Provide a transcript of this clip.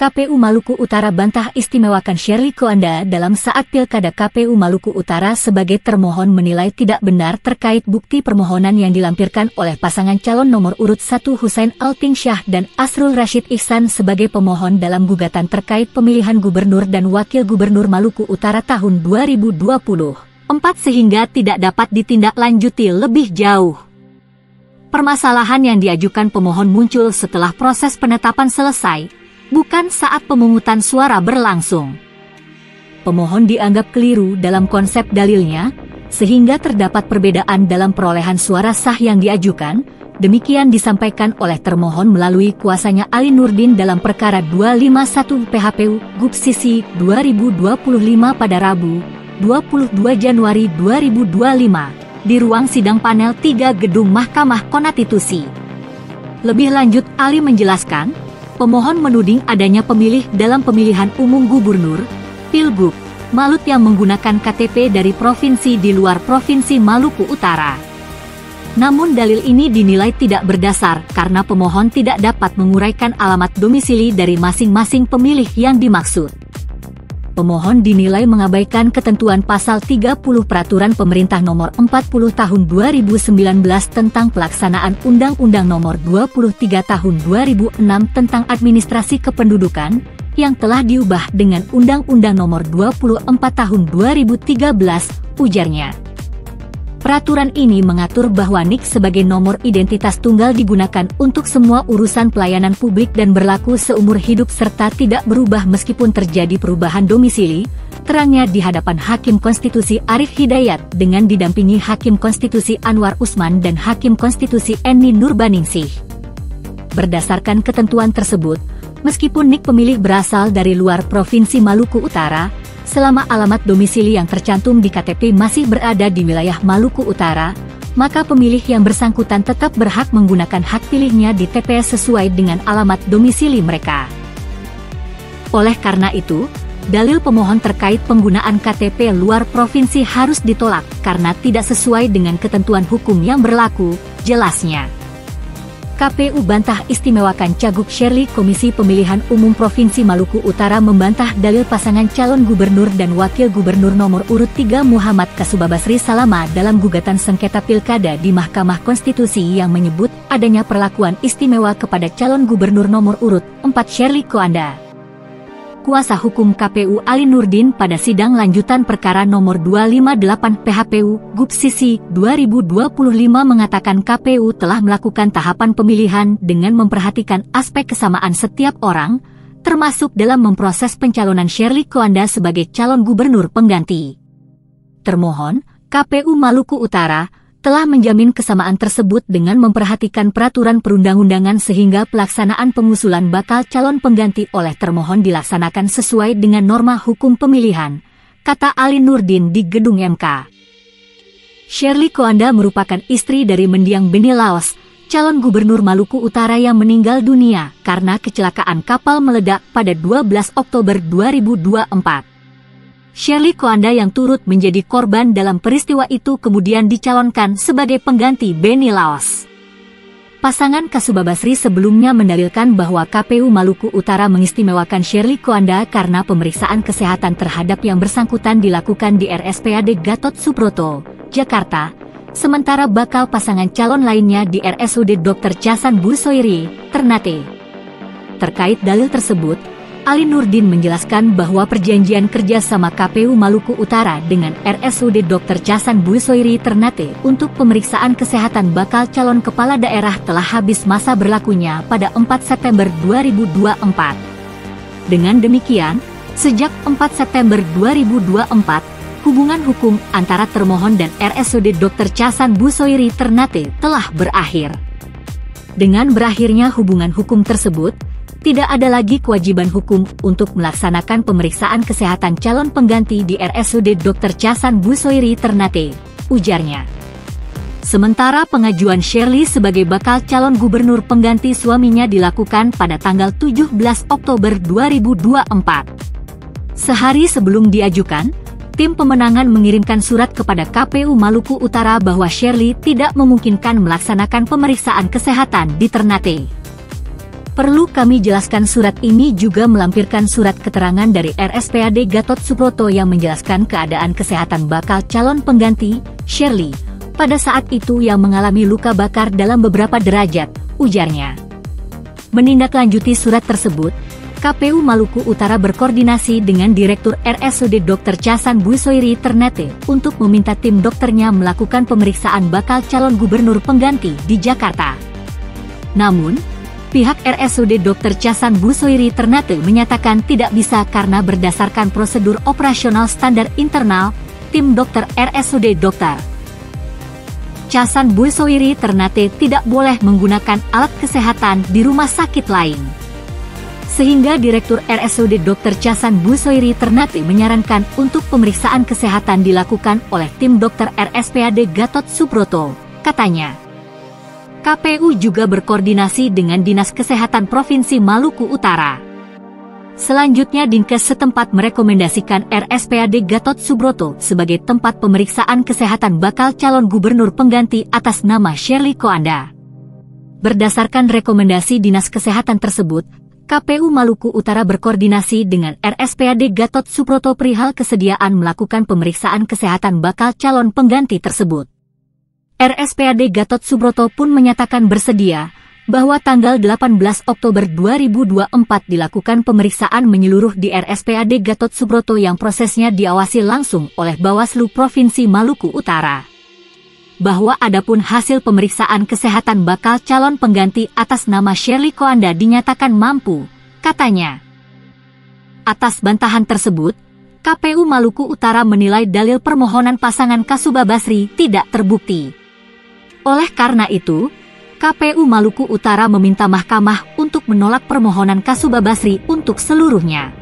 KPU Maluku Utara bantah istimewakan Shirley Coanda dalam saat Pilkada. KPU Maluku Utara sebagai termohon menilai tidak benar terkait bukti permohonan yang dilampirkan oleh pasangan calon nomor urut 1 Hussein Altinsyah dan Asrul Rashid Ihsan sebagai pemohon dalam gugatan terkait pemilihan gubernur dan wakil gubernur Maluku Utara tahun 2024 sehingga tidak dapat ditindaklanjuti lebih jauh. Permasalahan yang diajukan pemohon muncul setelah proses penetapan selesai, bukan saat pemungutan suara berlangsung. Pemohon dianggap keliru dalam konsep dalilnya, sehingga terdapat perbedaan dalam perolehan suara sah yang diajukan. Demikian disampaikan oleh termohon melalui kuasanya Ali Nurdin dalam perkara 251 PHPU GUPSISI 2025 pada Rabu, 22 Januari 2025, di ruang sidang panel 3 Gedung Mahkamah Konstitusi. Lebih lanjut, Ali menjelaskan, pemohon menuding adanya pemilih dalam pemilihan umum gubernur, Pilgub, Malut yang menggunakan KTP dari provinsi di luar Provinsi Maluku Utara. Namun dalil ini dinilai tidak berdasar karena pemohon tidak dapat menguraikan alamat domisili dari masing-masing pemilih yang dimaksud. Pemohon dinilai mengabaikan ketentuan pasal 30 Peraturan Pemerintah Nomor 40 Tahun 2019 tentang pelaksanaan Undang-Undang Nomor 23 Tahun 2006 tentang Administrasi Kependudukan, yang telah diubah dengan Undang-Undang Nomor 24 Tahun 2013, ujarnya. Peraturan ini mengatur bahwa NIK sebagai nomor identitas tunggal digunakan untuk semua urusan pelayanan publik dan berlaku seumur hidup serta tidak berubah meskipun terjadi perubahan domisili, terangnya di hadapan Hakim Konstitusi Arif Hidayat dengan didampingi Hakim Konstitusi Anwar Usman dan Hakim Konstitusi Eni Nurbaningsih. Berdasarkan ketentuan tersebut, meskipun NIK pemilih berasal dari luar Provinsi Maluku Utara, selama alamat domisili yang tercantum di KTP masih berada di wilayah Maluku Utara, maka pemilih yang bersangkutan tetap berhak menggunakan hak pilihnya di TPS sesuai dengan alamat domisili mereka. Oleh karena itu, dalil pemohon terkait penggunaan KTP luar provinsi harus ditolak karena tidak sesuai dengan ketentuan hukum yang berlaku, jelasnya. KPU bantah istimewakan Cagup Shirley. Komisi Pemilihan Umum Provinsi Maluku Utara membantah dalil pasangan calon gubernur dan wakil gubernur nomor urut 3 Muhammad Kasubabasri Salama dalam gugatan sengketa pilkada di Mahkamah Konstitusi yang menyebut adanya perlakuan istimewa kepada calon gubernur nomor urut 4 Shirley Coanda. Kuasa hukum KPU Ali Nurdin pada sidang lanjutan perkara nomor 258 PHPU GUPSISI 2025 mengatakan KPU telah melakukan tahapan pemilihan dengan memperhatikan aspek kesamaan setiap orang, termasuk dalam memproses pencalonan Shirley Coanda sebagai calon gubernur pengganti. Termohon, KPU Maluku Utara, telah menjamin kesamaan tersebut dengan memperhatikan peraturan perundang-undangan sehingga pelaksanaan pengusulan bakal calon pengganti oleh termohon dilaksanakan sesuai dengan norma hukum pemilihan, kata Ali Nurdin di Gedung MK. Shirley Coanda merupakan istri dari mendiang Beni Laos, calon gubernur Maluku Utara yang meninggal dunia karena kecelakaan kapal meledak pada 12 Oktober 2024. Shirley Coanda yang turut menjadi korban dalam peristiwa itu kemudian dicalonkan sebagai pengganti Beni Laos. Pasangan Kasubabasri sebelumnya mendalilkan bahwa KPU Maluku Utara mengistimewakan Shirley Coanda karena pemeriksaan kesehatan terhadap yang bersangkutan dilakukan di RSPAD Gatot Subroto, Jakarta, sementara bakal pasangan calon lainnya di RSUD Dr. Chasan Busoiri, Ternate. Terkait dalil tersebut, Ali Nurdin menjelaskan bahwa perjanjian kerjasama KPU Maluku Utara dengan RSUD Dr. Chasan Busoiri Ternate untuk pemeriksaan kesehatan bakal calon kepala daerah telah habis masa berlakunya pada 4 September 2024. Dengan demikian, sejak 4 September 2024, hubungan hukum antara termohon dan RSUD Dr. Chasan Busoiri Ternate telah berakhir. Dengan berakhirnya hubungan hukum tersebut, tidak ada lagi kewajiban hukum untuk melaksanakan pemeriksaan kesehatan calon pengganti di RSUD Dr. Chasan Busoiri Ternate, ujarnya. Sementara pengajuan Shirley sebagai bakal calon gubernur pengganti suaminya dilakukan pada tanggal 17 Oktober 2024. Sehari sebelum diajukan, tim pemenangan mengirimkan surat kepada KPU Maluku Utara bahwa Shirley tidak memungkinkan melaksanakan pemeriksaan kesehatan di Ternate. Perlu kami jelaskan, surat ini juga melampirkan surat keterangan dari RSPAD Gatot Subroto yang menjelaskan keadaan kesehatan bakal calon pengganti, Shirley, pada saat itu yang mengalami luka bakar dalam beberapa derajat, ujarnya. Menindaklanjuti surat tersebut, KPU Maluku Utara berkoordinasi dengan Direktur RSUD Dr. Chasan Busoiri Ternate untuk meminta tim dokternya melakukan pemeriksaan bakal calon gubernur pengganti di Jakarta. Namun, pihak RSUD Dr. Chasan Busoiri Ternate menyatakan tidak bisa karena berdasarkan prosedur operasional standar internal, tim dokter RSUD Dr. Chasan Busoiri Ternate tidak boleh menggunakan alat kesehatan di rumah sakit lain. Sehingga Direktur RSUD Dr. Chasan Busoiri Ternate menyarankan untuk pemeriksaan kesehatan dilakukan oleh tim dokter RSPAD Gatot Subroto, katanya. KPU juga berkoordinasi dengan Dinas Kesehatan Provinsi Maluku Utara. Selanjutnya Dinkes setempat merekomendasikan RSPAD Gatot Subroto sebagai tempat pemeriksaan kesehatan bakal calon gubernur pengganti atas nama Shirley Koanda. Berdasarkan rekomendasi Dinas Kesehatan tersebut, KPU Maluku Utara berkoordinasi dengan RSPAD Gatot Subroto perihal kesediaan melakukan pemeriksaan kesehatan bakal calon pengganti tersebut. RSPAD Gatot Subroto pun menyatakan bersedia bahwa tanggal 18 Oktober 2024 dilakukan pemeriksaan menyeluruh di RSPAD Gatot Subroto yang prosesnya diawasi langsung oleh Bawaslu Provinsi Maluku Utara. Bahwa adapun hasil pemeriksaan kesehatan bakal calon pengganti atas nama Shirley Koanda dinyatakan mampu, katanya. Atas bantahan tersebut, KPU Maluku Utara menilai dalil permohonan pasangan Kasuba Basri tidak terbukti. Oleh karena itu, KPU Maluku Utara meminta mahkamah untuk menolak permohonan Kasuba Basri untuk seluruhnya.